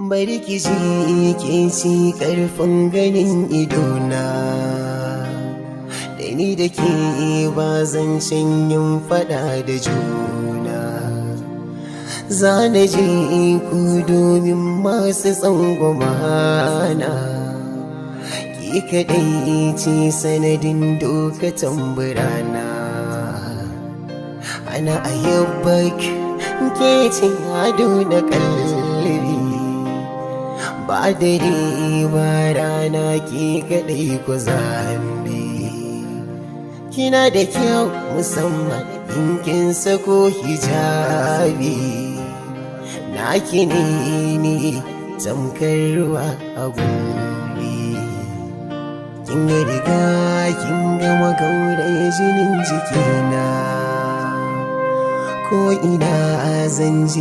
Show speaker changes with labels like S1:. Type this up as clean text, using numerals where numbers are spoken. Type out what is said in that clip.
S1: bari ki ji ke ci karfin ganin idona, da ni da ke ba zan yin fada da juna. Zana je ku domin masu tsangwamana, ki kaɗai ce sanadin doka tamburana. Ana ayyabak ke ce ado da kalbi, ba dare ba rana ki kaɗai ku zambi. Kina da kyau musamman in kin sako hijabi, naki ne tamkar ruwa a gulbi. Kin riga kin gama gauraye jinin jikina, ko ina zan je